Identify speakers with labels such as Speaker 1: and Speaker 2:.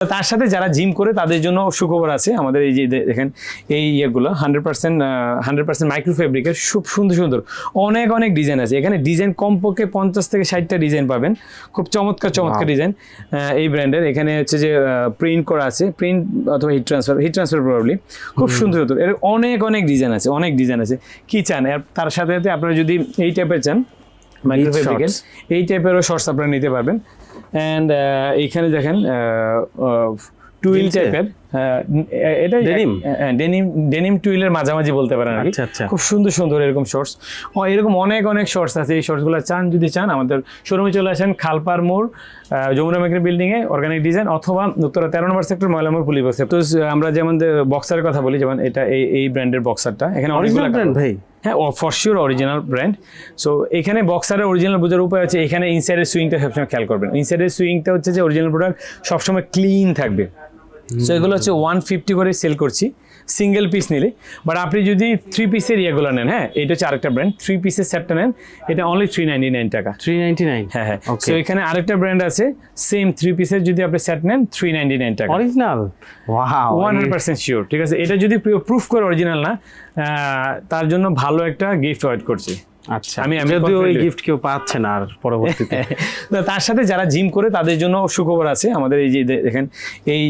Speaker 1: তার সাথে যারা জিম করে তাদের জন্য সুখবর আছে। আমাদের এই যে দেখেন এই ইয়েগুলো 100% মাইক্রো ফেব্রিকের, খুব সুন্দর সুন্দর অনেক অনেক ডিজাইন আছে এখানে। ডিজাইন কমপক্ষে 50 থেকে 60টা ডিজাইন পাবেন, খুব চমৎকার চমৎকার ডিজাইন এই ব্র্যান্ডের। এখানে হচ্ছে যে প্রিন্ট করা আছে, প্রিন্ট অথবা হিট ট্রান্সফার প্রবাবলি, খুব সুন্দর সুন্দর এর অনেক অনেক ডিজাইন আছে, অনেক ডিজাইন আছে। কি চান তার সাথে সাথে আপনারা যদি এই টাইপের চান মাইক্রো ফেব্রিকের, এই টাইপেরও শর্টস আপনারা নিতে পারবেন। অ্যান্ড এইখানে দেখেন টুইল টাইপের, এটা ডেনিম টুইলের মাঝামাঝি বলতে পারেন আর কি। খুব সুন্দর সুন্দর এরকম শর্টস, এরকম অনেক অনেক শর্টস আছে। এই শর্টসগুলো যদি চান আমাদের শোরুমে চলে আসেন, খালপার মোড়, যমুনা মেকার বিল্ডিং এ, অর্গানিক ডিজাইন, অথবা উত্তরা 13 নম্বর সেক্টর, ময়লামোড় পুলিশ বক্স। তো আমরা যেমন বক্সারের কথা বলি, যেমন এটা এই ব্র্যান্ডের বক্সারটা, এখানে অরিজিনাল ব্র্যান্ড ভাই। হ্যাঁ, for sure original brand. So এখানে বক্সারের অরিজিনাল বোঝার উপায় হচ্ছে এখানে ইনসাইডের সুইংটা সবসময় খেয়াল করবেন। ইনসাইডের সুইংটা হচ্ছে যে অরিজিনাল প্রোডাক্ট সবসময় ক্লিন থাকবে। সো এগুলো হচ্ছে 150 করে সেল করছি সিঙ্গেল পিস নিলে। বাট আপনি যদি 3 পিসের ইয়েগুলো নেন, হ্যাঁ এটা হচ্ছে আরেকটা ব্র্যান্ড, 3 পিসের সেটটা নেন, এটা অনলি 399 টাকা।
Speaker 2: 399?
Speaker 1: হ্যাঁ হ্যাঁ। সো এখানে আরেকটা ব্র্যান্ড আছে সেম 3 পিসের, যদি আপনি সেট নেন 399 টাকা
Speaker 2: অরিজিনাল। Wow,
Speaker 1: 100% sure. ঠিক আছে, এটা যদি প্রুফ করে অরিজিনাল না, তার জন্য ভালো একটা গিফট ওয়েট করছি।
Speaker 2: আচ্ছা, আমি যদি ওই গিফট কেউ পাচ্ছে না আর পরবর্তীতে,
Speaker 1: তার সাথে যারা জিম করে তাদের জন্য সুখবর আছে। আমাদের এই যে দেখেন এই